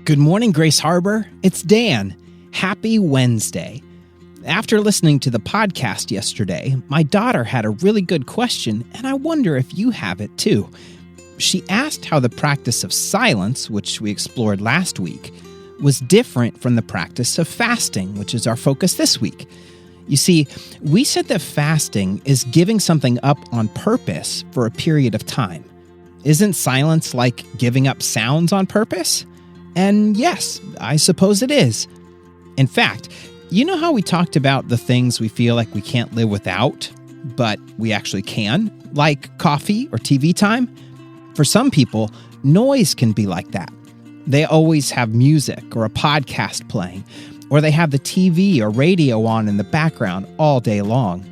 Good morning, Grace Harbor. It's Dan. Happy Wednesday. After listening to the podcast yesterday, my daughter had a really good question, and I wonder if you have it too. She asked how the practice of silence, which we explored last week, was different from the practice of fasting, which is our focus this week. You see, we said that fasting is giving something up on purpose for a period of time. Isn't silence like giving up sounds on purpose? And yes, I suppose it is. In fact, you know how we talked about the things we feel like we can't live without, but we actually can, like coffee or TV time? For some people, noise can be like that. They always have music or a podcast playing, or they have the TV or radio on in the background all day long.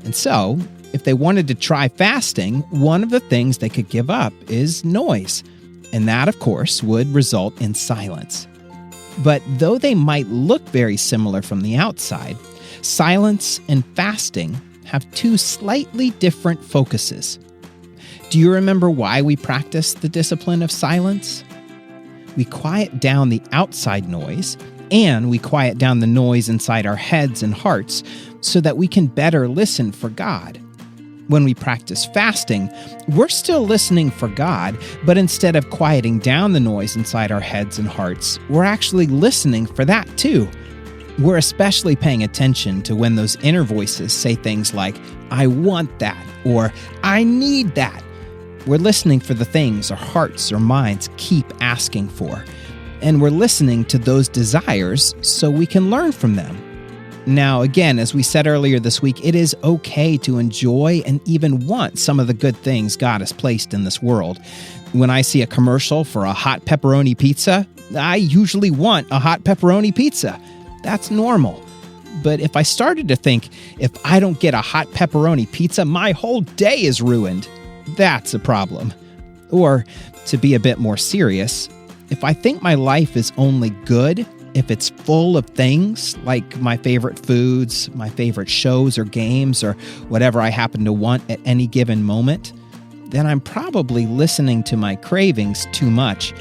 And so, if they wanted to try fasting, one of the things they could give up is noise. And that, of course, would result in silence. But though they might look very similar from the outside, silence and fasting have two slightly different focuses. Do you remember why we practice the discipline of silence? We quiet down the outside noise, and we quiet down the noise inside our heads and hearts so that we can better listen for God. When we practice fasting, we're still listening for God, but instead of quieting down the noise inside our heads and hearts, we're actually listening for that too. We're especially paying attention to when those inner voices say things like, "I want that," or "I need that." We're listening for the things our hearts or minds keep asking for, and we're listening to those desires so we can learn from them. Now, again, as we said earlier this week, it is okay to enjoy and even want some of the good things God has placed in this world. When I see a commercial for a hot pepperoni pizza, I usually want a hot pepperoni pizza. That's normal. But if I started to think, if I don't get a hot pepperoni pizza, my whole day is ruined, that's a problem. Or, to be a bit more serious, if I think my life is only good if it's full of things like my favorite foods, my favorite shows or games, or whatever I happen to want at any given moment, then I'm probably listening to my cravings too much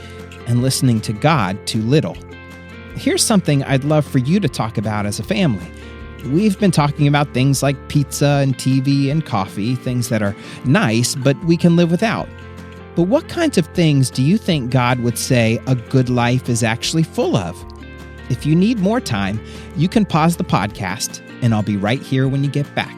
and listening to God too little. Here's something I'd love for you to talk about as a family. We've been talking about things like pizza and TV and coffee, things that are nice, but we can live without. But what kinds of things do you think God would say a good life is actually full of? If you need more time, you can pause the podcast, and I'll be right here when you get back.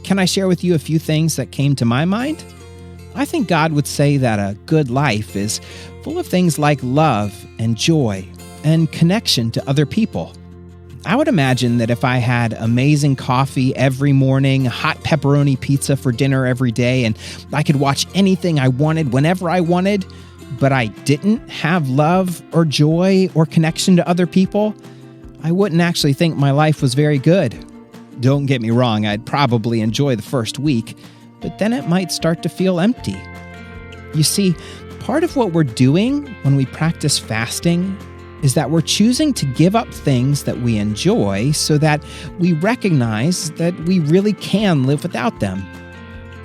Can I share with you a few things that came to my mind? I think God would say that a good life is full of things like love and joy and connection to other people. I would imagine that if I had amazing coffee every morning, hot pepperoni pizza for dinner every day, and I could watch anything I wanted whenever I wanted, but I didn't have love or joy or connection to other people, I wouldn't actually think my life was very good. Don't get me wrong, I'd probably enjoy the first week, but then it might start to feel empty. You see, part of what we're doing when we practice fasting is that we're choosing to give up things that we enjoy so that we recognize that we really can live without them.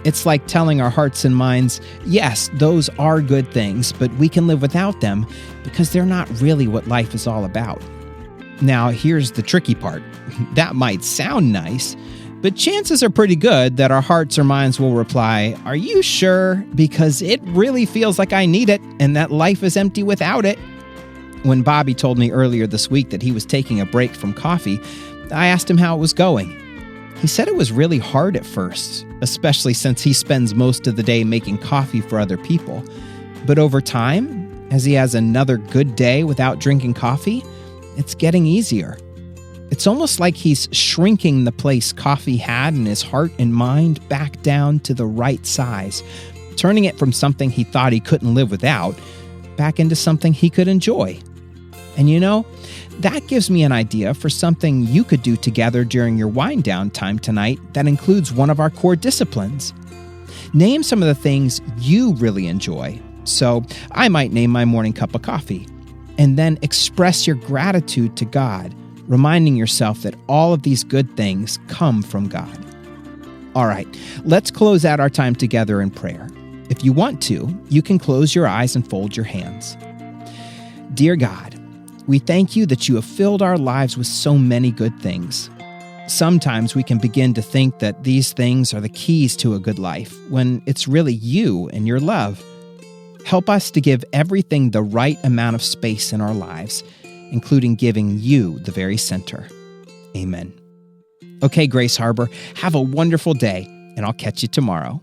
It's like telling our hearts and minds, yes, those are good things, but we can live without them because they're not really what life is all about. Now, here's the tricky part. That might sound nice, but chances are pretty good that our hearts or minds will reply, "Are you sure? Because it really feels like I need it, and that life is empty without it." When Bobby told me earlier this week that he was taking a break from coffee, I asked him how it was going. He said it was really hard at first, especially since he spends most of the day making coffee for other people. But over time, as he has another good day without drinking coffee, it's getting easier. It's almost like he's shrinking the place coffee had in his heart and mind back down to the right size, turning it from something he thought he couldn't live without back into something he could enjoy. And you know, That gives me an idea for something you could do together during your wind down time tonight that includes one of our core disciplines. Name some of the things you really enjoy. So I might name my morning cup of coffee. And then express your gratitude to God, reminding yourself that all of these good things come from God. All right, let's close out our time together in prayer. If you want to, you can close your eyes and fold your hands. Dear God, we thank you that you have filled our lives with so many good things. Sometimes we can begin to think that these things are the keys to a good life, when it's really you and your love. Help us to give everything the right amount of space in our lives, including giving you the very center. Amen. Okay, Grace Harbor, have a wonderful day, and I'll catch you tomorrow.